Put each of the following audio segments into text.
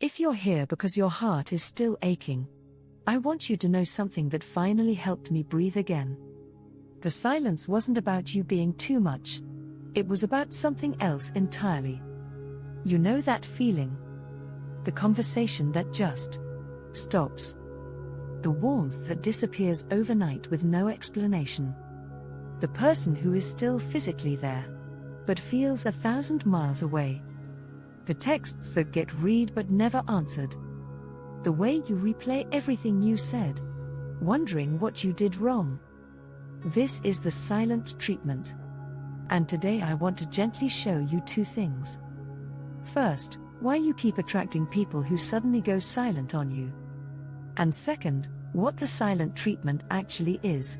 If you're here because your heart is still aching, I want you to know something that finally helped me breathe again. The silence wasn't about you being too much. It was about something else entirely. You know that feeling? The conversation that just stops. The warmth that disappears overnight with no explanation. The person who is still physically there, but feels 1,000 miles away. The texts that get read but never answered. The way you replay everything you said, wondering what you did wrong. This is the silent treatment. And today I want to gently show you two things. First, why you keep attracting people who suddenly go silent on you. And second, what the silent treatment actually is.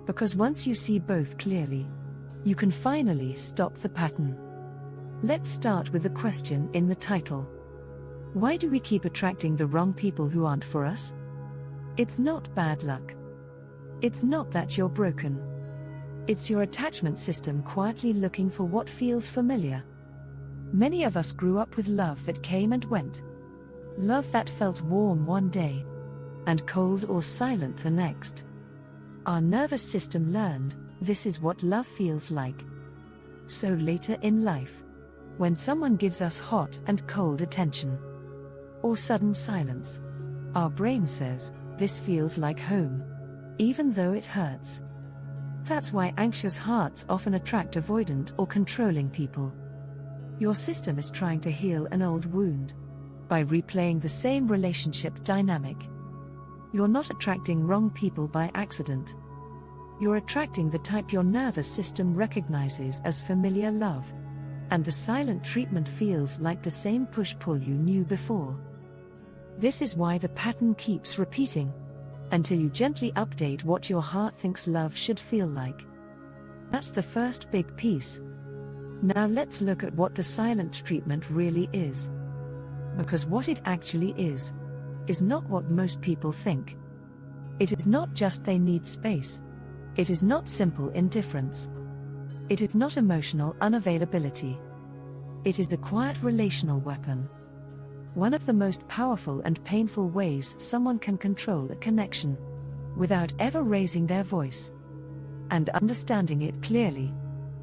Because once you see both clearly, you can finally stop the pattern. Let's start with the question in the title. Why do we keep attracting the wrong people who aren't for us? It's not bad luck. It's not that you're broken. It's your attachment system quietly looking for what feels familiar. Many of us grew up with love that came and went. Love that felt warm one day, and cold or silent the next. Our nervous system learned, this is what love feels like. So later in life, when someone gives us hot and cold attention, or sudden silence, our brain says, this feels like home, even though it hurts. That's why anxious hearts often attract avoidant or controlling people. Your system is trying to heal an old wound by replaying the same relationship dynamic. You're not attracting wrong people by accident. You're attracting the type your nervous system recognizes as familiar love. And the silent treatment feels like the same push-pull you knew before. This is why the pattern keeps repeating, until you gently update what your heart thinks love should feel like. That's the first big piece. Now let's look at what the silent treatment really is. Because what it actually is not what most people think. It is not just they need space. It is not simple indifference. It is not emotional unavailability. It is the quiet relational weapon. One of the most powerful and painful ways someone can control a connection, without ever raising their voice. And understanding it clearly,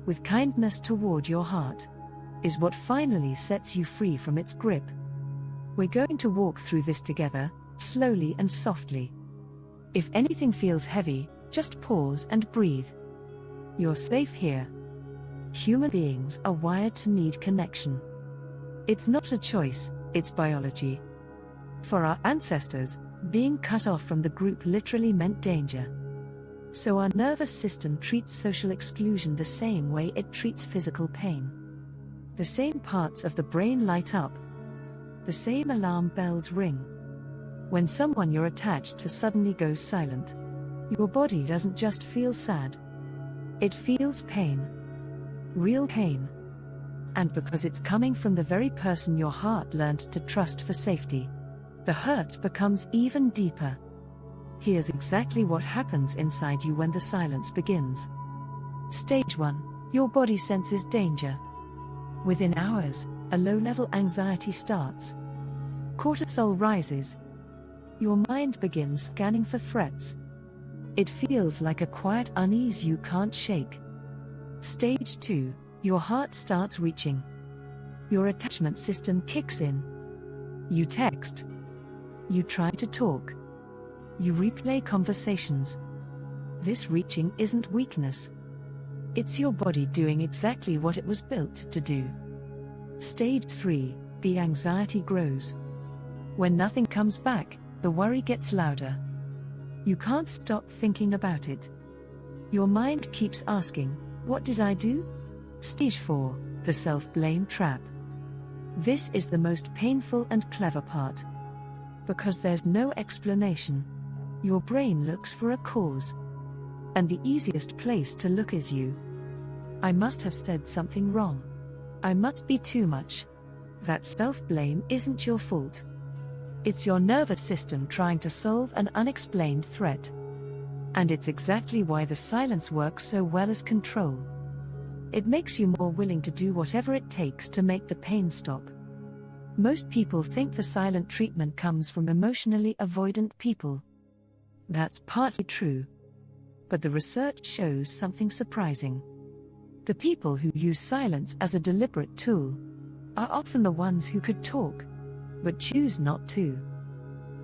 with kindness toward your heart, is what finally sets you free from its grip. We're going to walk through this together, slowly and softly. If anything feels heavy, just pause and breathe. You're safe here. Human beings are wired to need connection. It's not a choice, it's biology. For our ancestors, being cut off from the group literally meant danger. So our nervous system treats social exclusion the same way it treats physical pain. The same parts of the brain light up. The same alarm bells ring. When someone you're attached to suddenly goes silent, your body doesn't just feel sad. It feels pain. Real pain. And because it's coming from the very person your heart learned to trust for safety, the hurt becomes even deeper. Here's exactly what happens inside you when the silence begins. Stage 1. Your body senses danger. Within hours, a low-level anxiety starts. Cortisol rises. Your mind begins scanning for threats. It feels like a quiet unease you can't shake. Stage 2. Your heart starts reaching. Your attachment system kicks in. You text. You try to talk. You replay conversations. This reaching isn't weakness. It's your body doing exactly what it was built to do. Stage 3. The anxiety grows. When nothing comes back, the worry gets louder. You can't stop thinking about it. Your mind keeps asking, what did I do? Stage 4. The self-blame trap. This is the most painful and clever part. Because there's no explanation, your brain looks for a cause. And the easiest place to look is you. I must have said something wrong. I must be too much. That self-blame isn't your fault. It's your nervous system trying to solve an unexplained threat. And it's exactly why the silence works so well as control. It makes you more willing to do whatever it takes to make the pain stop. Most people think the silent treatment comes from emotionally avoidant people. That's partly true. But the research shows something surprising. The people who use silence as a deliberate tool are often the ones who could talk, but choose not to.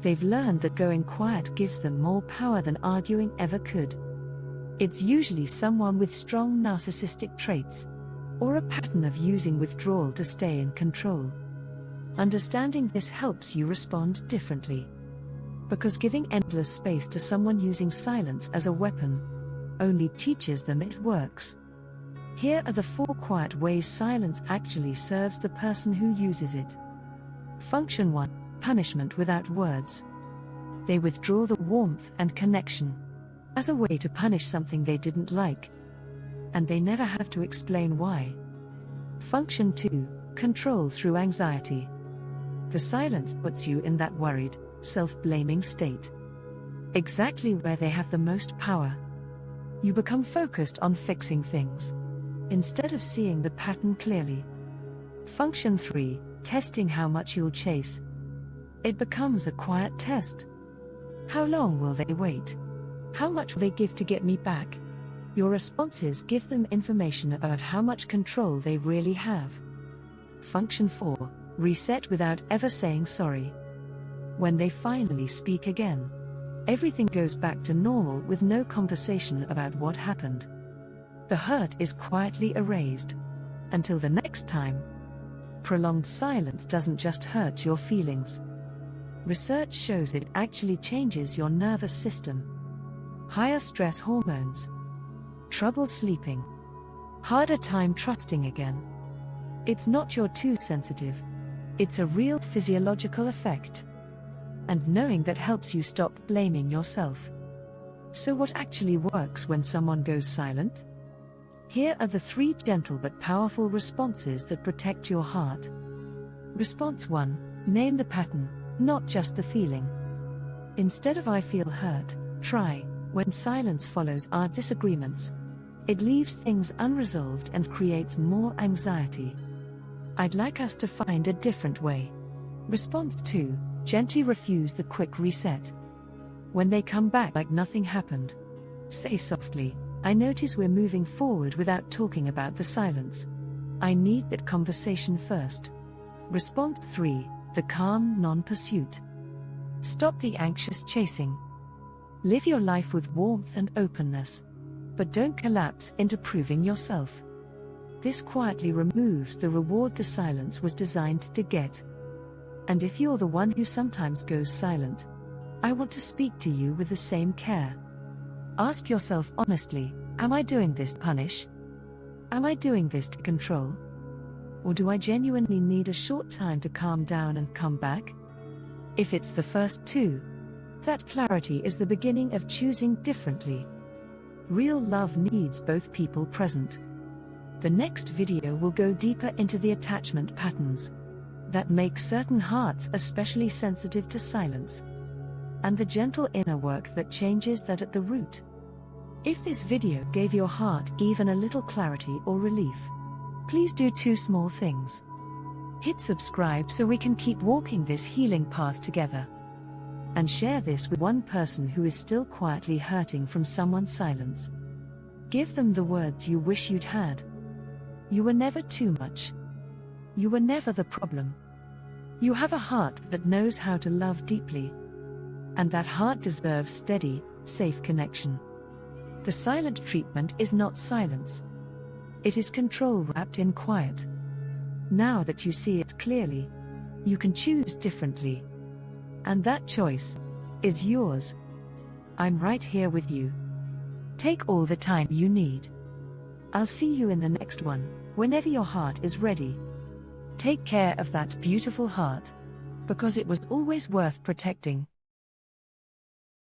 They've learned that going quiet gives them more power than arguing ever could. It's usually someone with strong narcissistic traits, or a pattern of using withdrawal to stay in control. Understanding this helps you respond differently. Because giving endless space to someone using silence as a weapon only teaches them it works. Here are the 4 quiet ways silence actually serves the person who uses it. Function 1. Punishment without words. They withdraw the warmth and connection as a way to punish something they didn't like, and they never have to explain why. Function 2. Control through anxiety. The silence puts you in that worried, self-blaming state, exactly where they have the most power. You become focused on fixing things, instead of seeing the pattern clearly. Function 3. Testing how much you'll chase. It becomes a quiet test. How long will they wait? How much will they give to get me back? Your responses give them information about how much control they really have. Function 4. Reset without ever saying sorry. When they finally speak again, everything goes back to normal with no conversation about what happened. The hurt is quietly erased. Until the next time. Prolonged silence doesn't just hurt your feelings. Research shows it actually changes your nervous system. Higher stress hormones, trouble sleeping, harder time trusting again. It's not you're too sensitive. It's a real physiological effect. And knowing that helps you stop blaming yourself. So what actually works when someone goes silent? Here are the 3 gentle but powerful responses that protect your heart. Response 1. Name the pattern, not just the feeling. Instead of "I feel hurt," try, "When silence follows our disagreements." It leaves things unresolved and creates more anxiety. I'd like us to find a different way. Response 2. Gently refuse the quick reset. When they come back like nothing happened, say softly, "I notice we're moving forward without talking about the silence. I need that conversation first." Response 3. The calm non-pursuit. Stop the anxious chasing. Live your life with warmth and openness. But don't collapse into proving yourself. This quietly removes the reward the silence was designed to get. And if you're the one who sometimes goes silent, I want to speak to you with the same care. Ask yourself honestly, am I doing this to punish? Am I doing this to control? Or do I genuinely need a short time to calm down and come back? If it's the first 2, that clarity is the beginning of choosing differently. Real love needs both people present. The next video will go deeper into the attachment patterns that make certain hearts especially sensitive to silence, and the gentle inner work that changes that at the root. If this video gave your heart even a little clarity or relief, please do 2 small things. Hit subscribe so we can keep walking this healing path together. And share this with one person who is still quietly hurting from someone's silence. Give them the words you wish you'd had. You were never too much. You were never the problem. You have a heart that knows how to love deeply. And that heart deserves steady, safe connection. The silent treatment is not silence. It is control wrapped in quiet. Now that you see it clearly, you can choose differently. And that choice is yours. I'm right here with you. Take all the time you need. I'll see you in the next one, whenever your heart is ready. Take care of that beautiful heart, because it was always worth protecting.